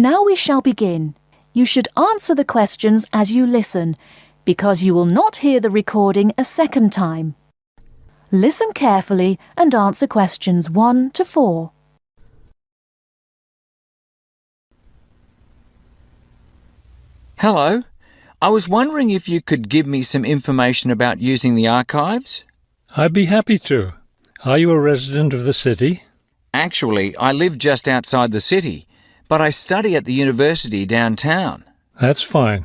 Now we shall begin. You should answer the questions as you listen, because you will not hear the recording a second time. Listen carefully and answer questions 1 to 4. Hello. I was wondering if you could give me some information about using the archives? I'd be happy to. Are you a resident of the city? Actually, I live just outside the city, but I study at the university downtown. That's fine.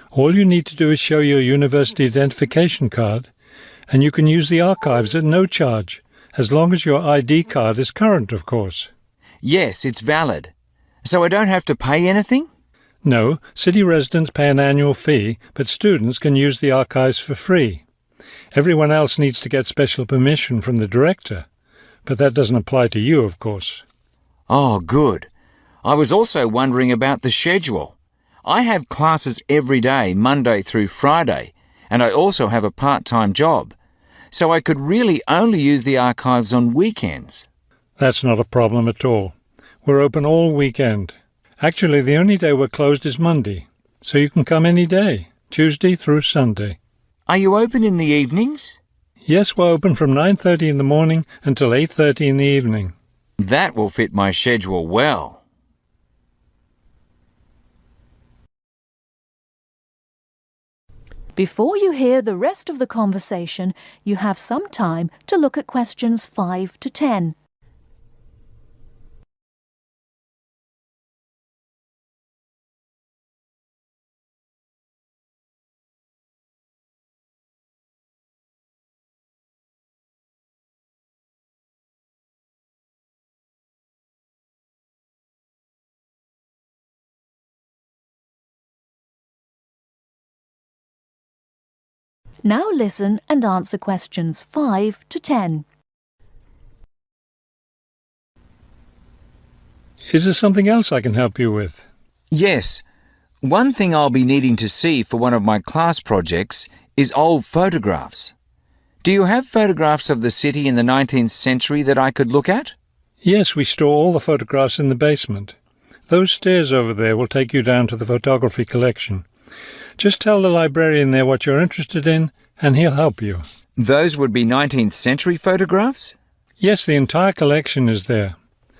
All you need to do is show your university identification card, and you can use the archives at no charge, as long as your ID card is current, of course. Yes, it's valid. So I don't have to pay anything? No, city residents pay an annual fee, but students can use the archives for free. Everyone else needs to get special permission from the director, but that doesn't apply to you, of course. Oh, good. I was also wondering about the schedule. I have classes every day, Monday through Friday, and I also have a part-time job, so I could really only use the archives on weekends. That's not a problem at all. We're open all weekend. Actually, the only day we're closed is Monday, so you can come any day, Tuesday through Sunday. Are you open in the evenings? Yes, we're open from 9:30 in the morning until 8:30 in the evening. That will fit my schedule well. Before you hear the rest of the conversation, you have some time to look at questions 5 to 10. Now listen and answer questions 5 to 10. Is there something else I can help you with? Yes. One thing I'll be needing to see for one of my class projects is old photographs. Do you have photographs of the city in the 19th century that I could look at? Yes, we store all the photographs in the basement. Those stairs over there will take you down to the photography collection. Just tell the librarian there what you're interested in, and he'll help you. Those would be 19th century photographs? Yes, the entire collection is there.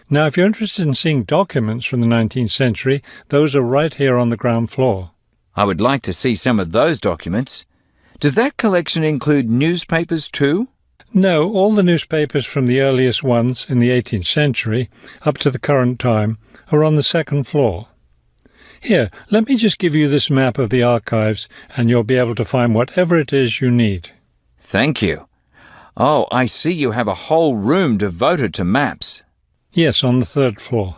Now, if you're interested in seeing documents from the 19th century, those are right here on the ground floor. I would like to see some of those documents. Does that collection include newspapers too? No, all the newspapers from the earliest ones in the 18th century up to the current time are on the second floor. Here, let me just give you this map of the archives, and you'll be able to find whatever it is you need. Thank you. Oh, I see you have a whole room devoted to maps. Yes, on the third floor.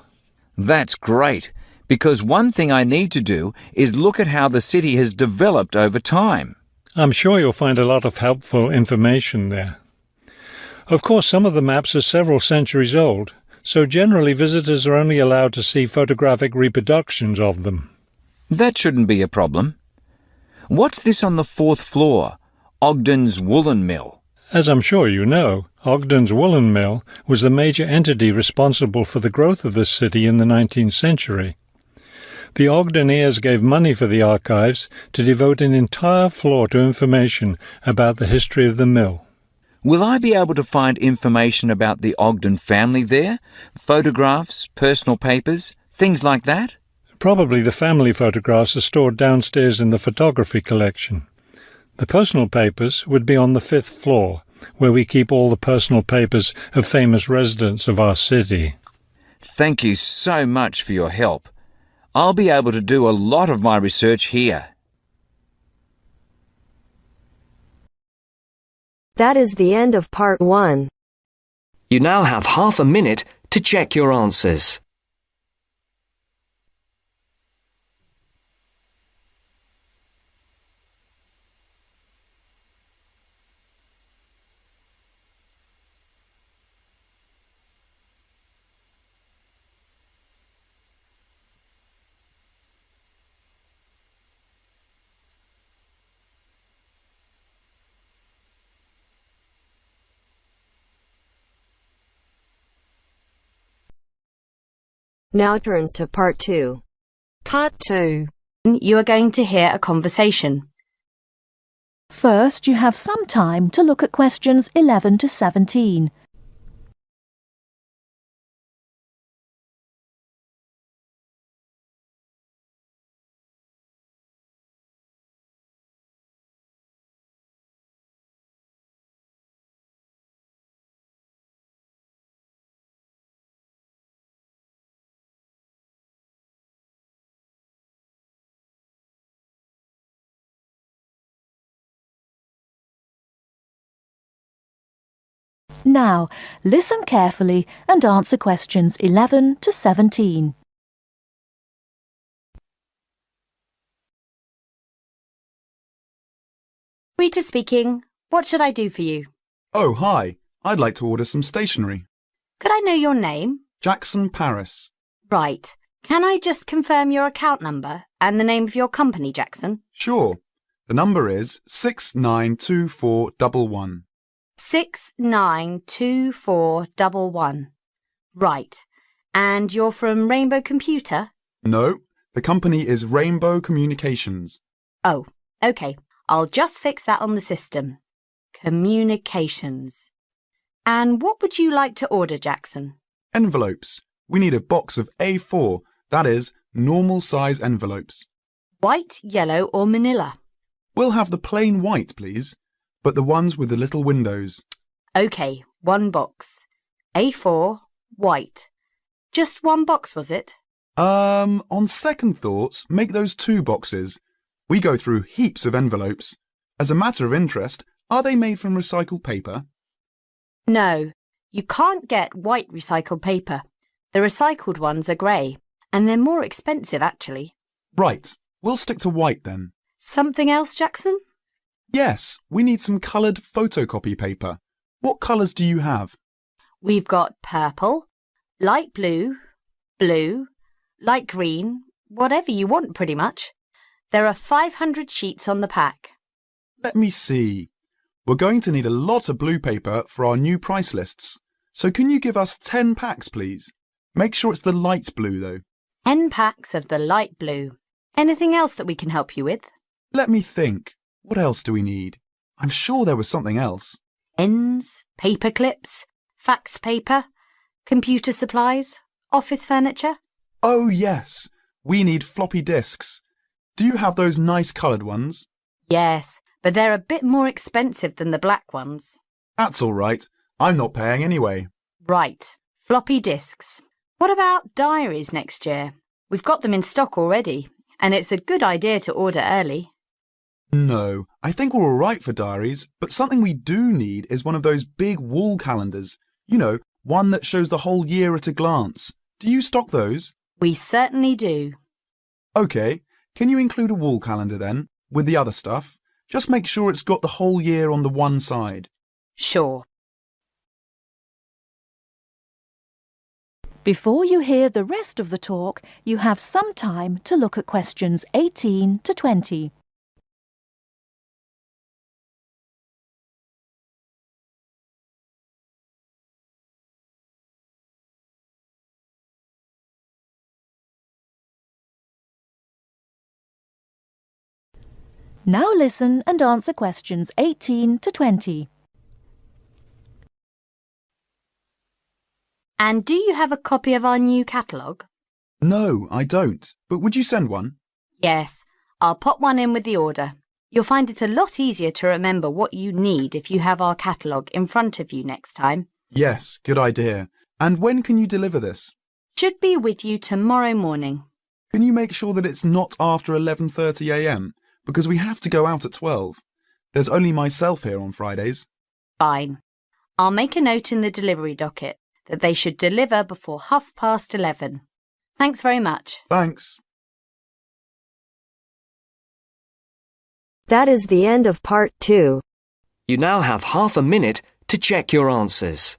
That's great, because one thing I need to do is look at how the city has developed over time. I'm sure you'll find a lot of helpful information there. Of course, some of the maps are several centuries old, so generally visitors are only allowed to see photographic reproductions of them. That shouldn't be a problem. What's this on the fourth floor? Ogden's Woolen Mill. As I'm sure you know, Ogden's Woolen Mill was the major entity responsible for the growth of this city in the 19th century. The Ogdeniers gave money for the archives to devote an entire floor to information about the history of the mill. Will I be able to find information about the Ogden family there? Photographs, personal papers, things like that? Probably the family photographs are stored downstairs in the photography collection. The personal papers would be on the 5th floor, where we keep all the personal papers of famous residents of our city. Thank you so much for your help. I'll be able to do a lot of my research here. That is the end of part 1. You now have half a minute to check your answers. Now turns to part 2. Part 2. You are going to hear a conversation. First, you have some time to look at questions 11 to 17. Now, listen carefully and answer questions 11 to 17. Rita speaking. What should I do for you? Oh, hi. I'd like to order some stationery. Could I know your name? Jackson Paris. Right. Can I just confirm your account number and the name of your company, Jackson? Sure. The number is 692411. 692411. Right. And you're from Rainbow Computer? No, the company is Rainbow Communications. Oh, OK. I'll just fix that on the system. Communications. And what would you like to order, Jackson? Envelopes. We need a box of A4, that is, normal size envelopes. White, yellow or manila? We'll have the plain white, please, but the ones with the little windows. OK, one box. A4, white. Just one box, was it? On second thoughts, make those 2 boxes. We go through heaps of envelopes. As a matter of interest, are they made from recycled paper? No, you can't get white recycled paper. The recycled ones are grey, and they're more expensive, actually. Right, we'll stick to white then. Something else, Jackson? Yes, we need some coloured photocopy paper. What colours do you have? We've got purple, light blue, blue, light green, whatever you want pretty much. There are 500 sheets on the pack. Let me see. We're going to need a lot of blue paper for our new price lists. So can you give us 10 packs, please? Make sure it's the light blue, though. 10 packs of the light blue. Anything else that we can help you with? Let me think. What else do we need? I'm sure there was something else. Pens, paper clips, fax paper, computer supplies, office furniture. Oh, yes. We need floppy disks. Do you have those nice coloured ones? Yes, but they're a bit more expensive than the black ones. That's all right. I'm not paying anyway. Right, floppy disks. What about diaries next year? We've got them in stock already, and it's a good idea to order early. No, I think we're all right for diaries, but something we do need is one of those big wall calendars. You know, one that shows the whole year at a glance. Do you stock those? We certainly do. OK, can you include a wall calendar then, with the other stuff? Just make sure it's got the whole year on the one side. Sure. Before you hear the rest of the talk, you have some time to look at questions 18 to 20. Now listen and answer questions 18 to 20. And do you have a copy of our new catalogue? No, I don't. But would you send one? Yes, I'll pop one in with the order. You'll find it a lot easier to remember what you need if you have our catalogue in front of you next time. Yes, good idea. And when can you deliver this? Should be with you tomorrow morning. Can you make sure that it's not after 11:30 a.m? Because we have to go out at 12. There's only myself here on Fridays. Fine. I'll make a note in the delivery docket that they should deliver before 11:30. Thanks very much. Thanks. That is the end of part 2. You now have half a minute to check your answers.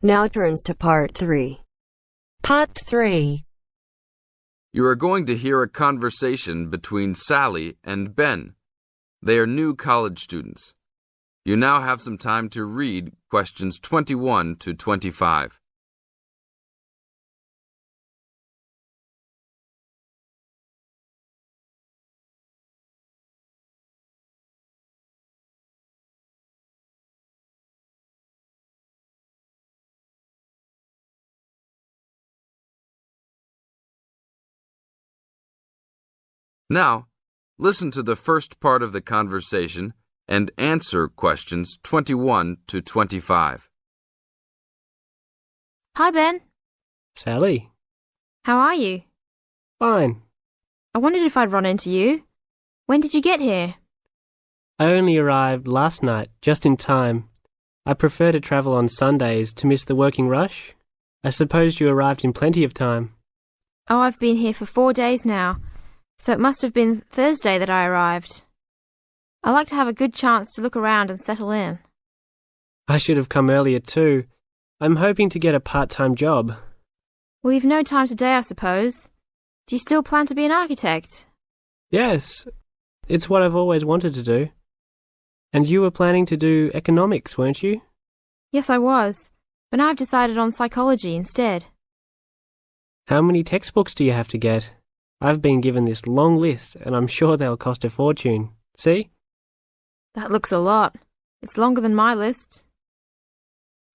Now turns to part 3. Part 3. You are going to hear a conversation between Sally and Ben. They are new college students. You now have some time to read questions 21 to 25. Now, listen to the first part of the conversation and answer questions 21 to 25. Hi, Ben. Sally. How are you? Fine. I wondered if I'd run into you. When did you get here? I only arrived last night, just in time. I prefer to travel on Sundays to miss the working rush. I suppose you arrived in plenty of time. Oh, I've been here for 4 days now, so it must have been Thursday that I arrived. I like to have a good chance to look around and settle in. I should have come earlier too. I'm hoping to get a part-time job. Well, you've no time today, I suppose. Do you still plan to be an architect? Yes, it's what I've always wanted to do. And you were planning to do economics, weren't you? Yes, I was, but now I've decided on psychology instead. How many textbooks do you have to get? I've been given this long list, and I'm sure they'll cost a fortune. See? That looks a lot. It's longer than my list.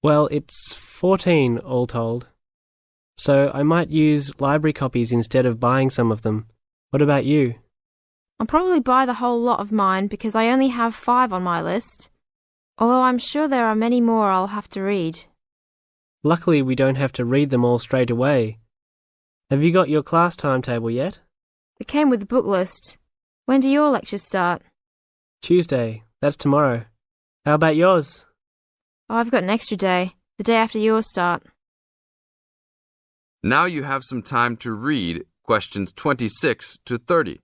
Well, it's 14 all told. So I might use library copies instead of buying some of them. What about you? I'll probably buy the whole lot of mine because I only have 5 on my list, although I'm sure there are many more I'll have to read. Luckily, we don't have to read them all straight away. Have you got your class timetable yet? It came with the book list. When do your lectures start? Tuesday. That's tomorrow. How about yours? Oh, I've got an extra day, the day after yours start. Now you have some time to read questions 26 to 30.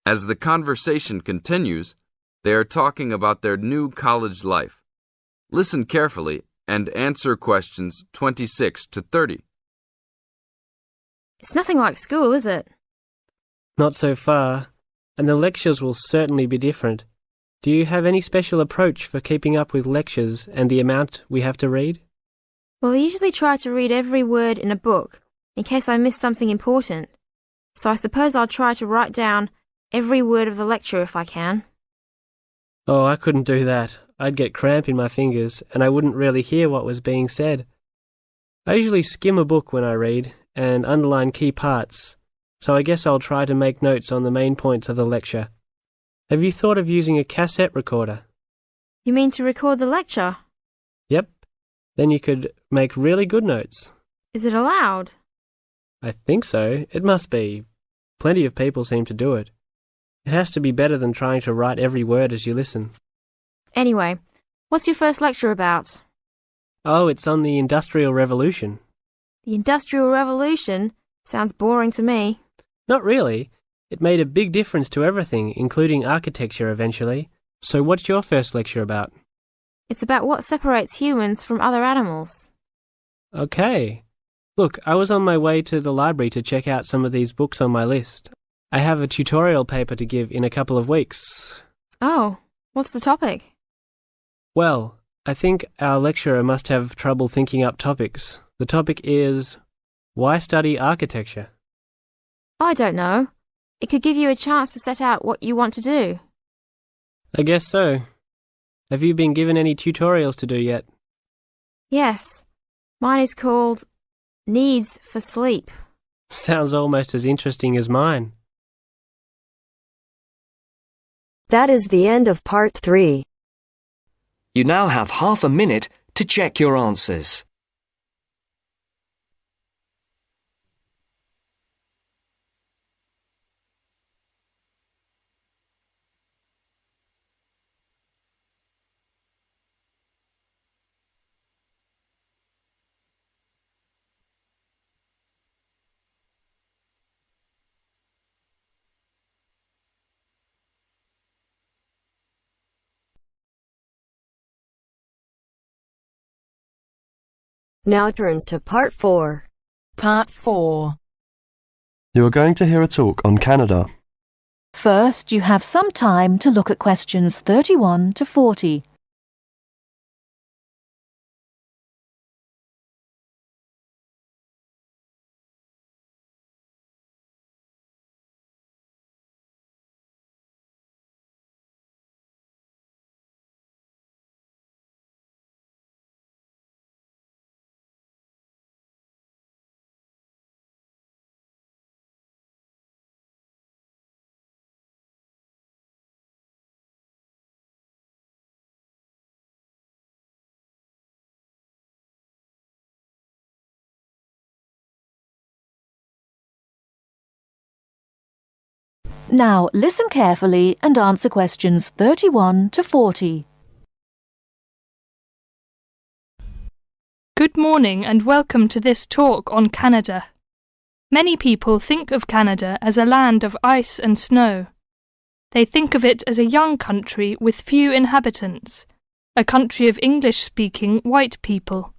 As the conversation continues, they are talking about their new college life. Listen carefully and answer questions 26 to 30. It's nothing like school, is it? Not so far, and the lectures will certainly be different. Do you have any special approach for keeping up with lectures and the amount we have to read? Well, I usually try to read every word in a book, in case I miss something important. So I suppose I'll try to write down every word of the lecture if I can. Oh, I couldn't do that. I'd get cramp in my fingers, and I wouldn't really hear what was being said. I usually skim a book when I read, and underline key parts, so I guess I'll try to make notes on the main points of the lecture. Have you thought of using a cassette recorder? You mean to record the lecture? Yep. Then you could make really good notes. Is it allowed? I think so. It must be. Plenty of people seem to do it. It has to be better than trying to write every word as you listen. Anyway, what's your first lecture about? Oh, it's on the Industrial Revolution. The Industrial Revolution? Sounds boring to me. Not really. It made a big difference to everything, including architecture eventually. So what's your first lecture about? It's about what separates humans from other animals. Okay. Look, I was on my way to the library to check out some of these books on my list. I have a tutorial paper to give in a couple of weeks. Oh, what's the topic? Well, I think our lecturer must have trouble thinking up topics. The topic is, why study architecture? I don't know. It could give you a chance to set out what you want to do. I guess so. Have you been given any tutorials to do yet? Yes. Mine is called Needs for Sleep. Sounds almost as interesting as mine. That is the end of part 3. You now have half a minute to check your answers. Now turns to Part 4. Part 4. You are going to hear a talk on Canada. First, you have some time to look at questions 31 to 40. Now, listen carefully and answer questions 31 to 40. Good morning and welcome to this talk on Canada. Many people think of Canada as a land of ice and snow. They think of it as a young country with few inhabitants, a country of English-speaking white people.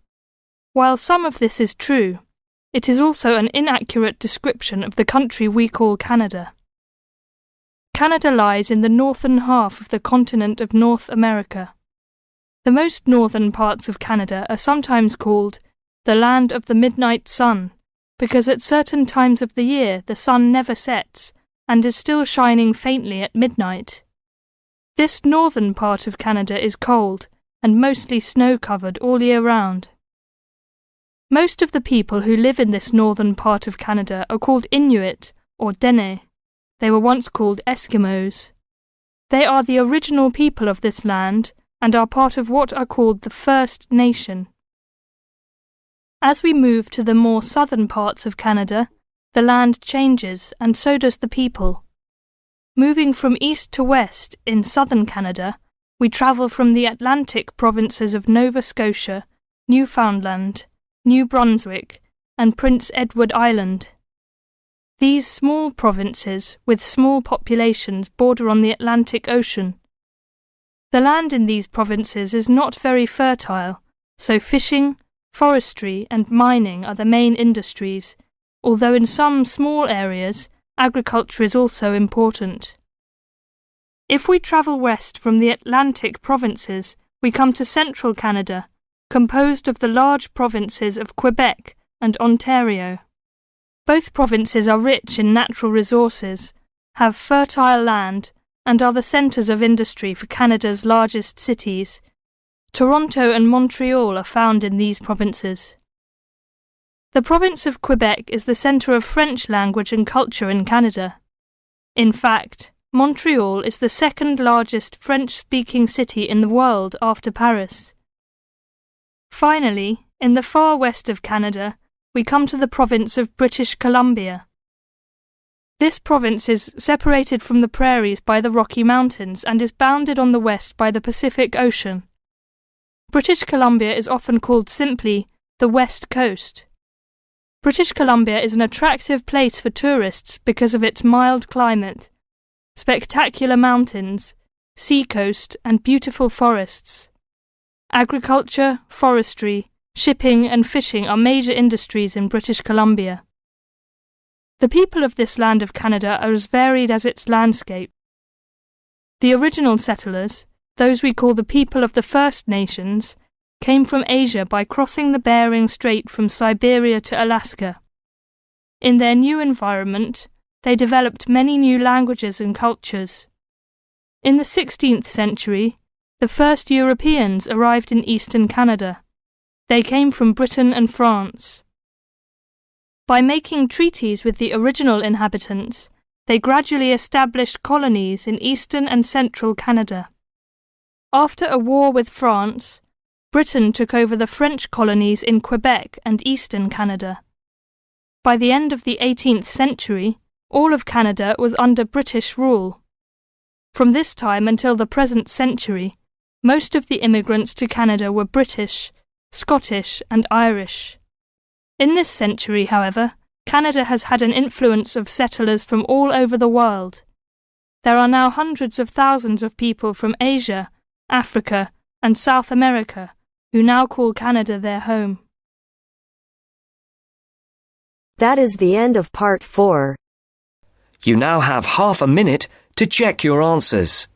While some of this is true, it is also an inaccurate description of the country we call Canada. Canada lies in the northern half of the continent of North America. The most northern parts of Canada are sometimes called the land of the midnight sun, because at certain times of the year the sun never sets and is still shining faintly at midnight. This northern part of Canada is cold and mostly snow-covered all year round. Most of the people who live in this northern part of Canada are called Inuit or Dene. They were once called Eskimos. They are the original people of this land and are part of what are called the First Nation. As we move to the more southern parts of Canada, the land changes and so does the people. Moving from east to west in southern Canada, we travel from the Atlantic provinces of Nova Scotia, Newfoundland, New Brunswick, and Prince Edward Island. These small provinces, with small populations, border on the Atlantic Ocean. The land in these provinces is not very fertile, so fishing, forestry and mining are the main industries, although in some small areas, agriculture is also important. If we travel west from the Atlantic provinces, we come to central Canada, composed of the large provinces of Quebec and Ontario. Both provinces are rich in natural resources, have fertile land, and are the centres of industry for Canada's largest cities. Toronto and Montreal are found in these provinces. The province of Quebec is the centre of French language and culture in Canada. In fact, Montreal is the second largest French-speaking city in the world after Paris. Finally, in the far west of Canada, we come to the province of British Columbia. This province is separated from the prairies by the Rocky Mountains and is bounded on the west by the Pacific Ocean. British Columbia is often called simply the West Coast. British Columbia is an attractive place for tourists because of its mild climate, spectacular mountains, seacoast, and beautiful forests. Agriculture, forestry, shipping and fishing are major industries in British Columbia. The people of this land of Canada are as varied as its landscape. The original settlers, those we call the people of the First Nations, came from Asia by crossing the Bering Strait from Siberia to Alaska. In their new environment, they developed many new languages and cultures. In the 16th century, the first Europeans arrived in eastern Canada. They came from Britain and France. By making treaties with the original inhabitants, they gradually established colonies in eastern and central Canada. After a war with France, Britain took over the French colonies in Quebec and eastern Canada. By the end of the 18th century, all of Canada was under British rule. From this time until the present century, most of the immigrants to Canada were British, Scottish and Irish. In this century, however, Canada has had an influence of settlers from all over the world. There are now hundreds of thousands of people from Asia, Africa and South America who now call Canada their home. That is the end of part 4. You now have half a minute to check your answers.